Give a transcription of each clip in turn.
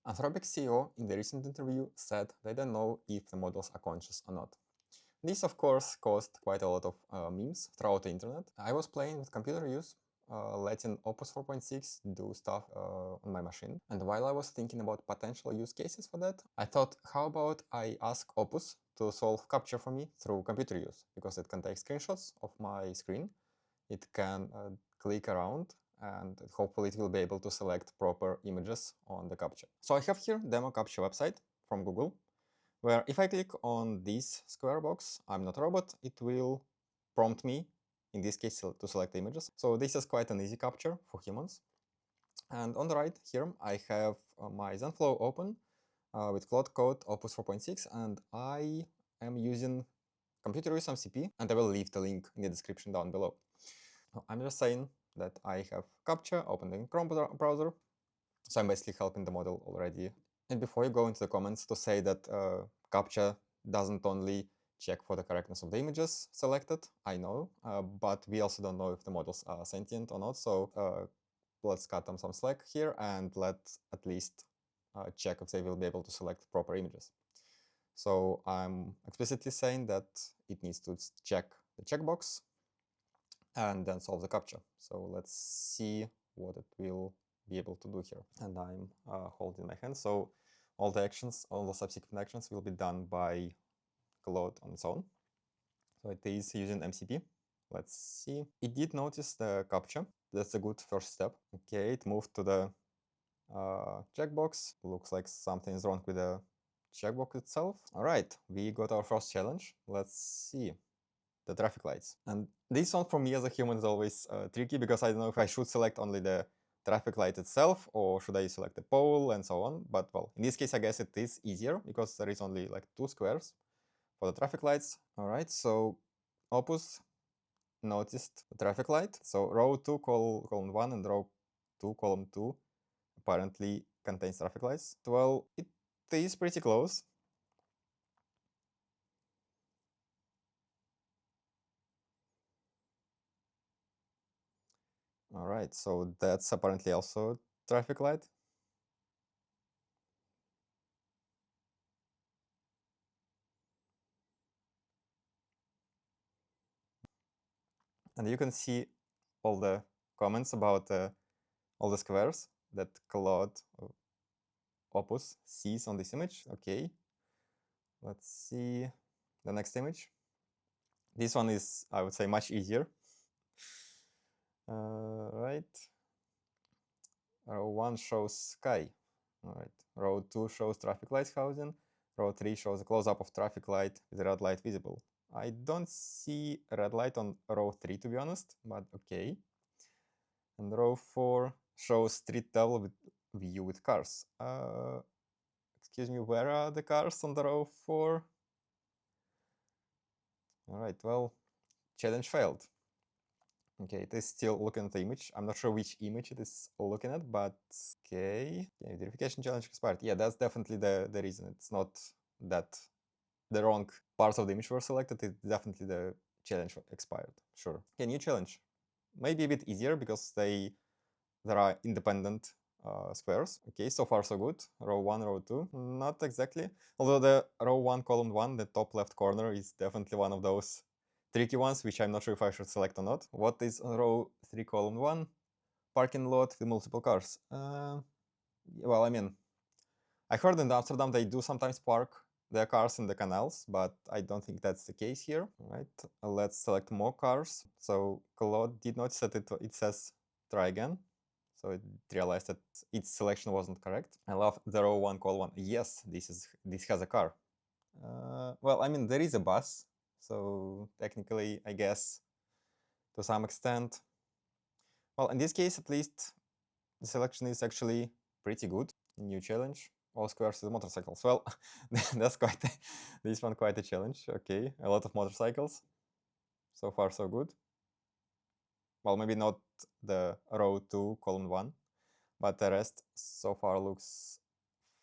Anthropic CEO in the recent interview said they don't know if the models are conscious or not. This, of course, caused quite a lot of memes throughout the internet. I was playing with computer use, letting Opus 4.6 do stuff on my machine. And while I was thinking about potential use cases for that, I thought, how about I ask Opus to solve Captcha for me through computer use, because it can take screenshots of my screen, it can click around, and hopefully it will be able to select proper images on the Captcha. So I have here demo Captcha website from Google, where if I click on this square box, I'm not a robot, it will prompt me, in this case, to select images. So this is quite an easy capture for humans. And on the right here, I have my Zenflow open with Cloud Code Opus 4.6, and I am using computer use MCP, and I will leave the link in the description down below. I'm just saying that I have Captcha open in Chrome browser, so I'm basically helping the model already. And before you go into the comments to say that Captcha doesn't only check for the correctness of the images selected, I know, but we also don't know if the models are sentient or not, so let's cut them some slack here and let's at least check if they will be able to select proper images. So I'm explicitly saying that it needs to check the checkbox and then solve the Captcha. So let's see what it will be able to do here. And I'm holding my hand. So all the actions, all the subsequent actions will be done by Claude on its own. So it is using MCP. Let's see. It did notice the Captcha. That's a good first step. Okay, it moved to the checkbox. Looks like something is wrong with the checkbox itself. All right, we got our first challenge. Let's see. The traffic lights. And this one for me as a human is always tricky, because I don't know if I should select only the traffic light itself or should I select the pole and so on. But well, in this case, I guess it is easier because there is only like 2 squares for the traffic lights. All right, so Opus noticed the traffic light. So row 2 column 1 and row 2 column 2 apparently contains traffic lights. Well, it is pretty close. All right, so that's apparently also traffic light. And you can see all the comments about all the squares that Claude Opus sees on this image. Okay, let's see the next image. This one is, I would say, much easier. Right. Row 1 shows sky. All right. Row 2 shows traffic lights housing. Row 3 shows a close-up of traffic light with red light visible. I don't see a red light on row 3, to be honest, but okay. And row 4 shows street level with view with cars. Excuse me, where are the cars on the row 4? All right, well, challenge failed. Okay, it is still looking at the image. I'm not sure which image it is looking at, but okay. Verification challenge expired. Yeah, that's definitely the reason. It's not that the wrong parts of the image were selected. It's definitely the challenge expired. Sure. Okay, new challenge. Maybe a bit easier because there are independent squares. Okay, so far so good. Row 1, row 2. Not exactly. Although the row 1, column 1, the top left corner is definitely one of those tricky ones, which I'm not sure if I should select or not. What is on row 3, column 1? Parking lot with multiple cars. Well, I mean, I heard in Amsterdam they do sometimes park their cars in the canals, but I don't think that's the case here. All right, let's select more cars. So Claude did notice that it says try again. So it realized that its selection wasn't correct. I love the row 1, column 1. Yes, this has a car. Well, I mean, there is a bus, so technically, I guess, to some extent. Well, in this case, at least, the selection is actually pretty good. New challenge. All squares with motorcycles. Well, that's this one quite a challenge. Okay, a lot of motorcycles. So far, so good. Well, maybe not the row 2, column 1, but the rest so far looks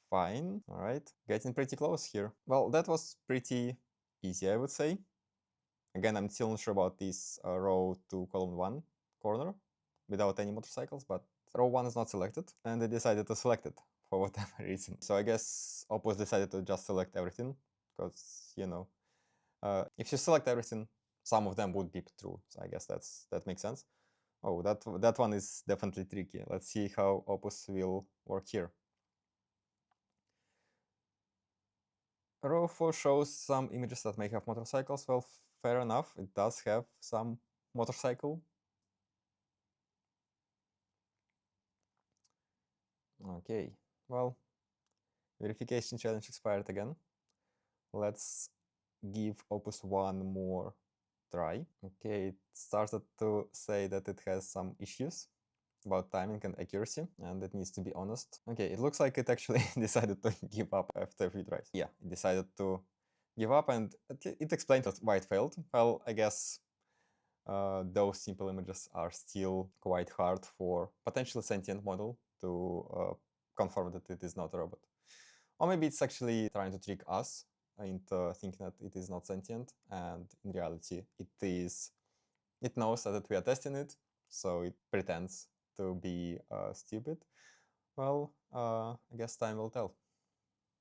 fine. All right, getting pretty close here. Well, that was pretty easy, I would say. Again, I'm still not sure about this row 2, column 1 corner without any motorcycles, but row 1 is not selected, and I decided to select it for whatever reason. So I guess Opus decided to just select everything, because, you know, if you select everything, some of them would be true. So I guess that makes sense. Oh, that one is definitely tricky. Let's see how Opus will work here. Row 4 shows some images that may have motorcycles. Well, fair enough. It does have some motorcycle. Okay, well, verification challenge expired again. Let's give Opus one more try. Okay, it started to say that it has some issues about timing and accuracy, and it needs to be honest. Okay, it looks like it actually decided to give up after a few tries. Yeah, it decided to give up, and it explained why it failed. Well, I guess those simple images are still quite hard for potentially sentient model to confirm that it is not a robot. Or maybe it's actually trying to trick us into thinking that it is not sentient, and in reality it is. It knows that we are testing it, so it pretends to be stupid. Well, I guess time will tell.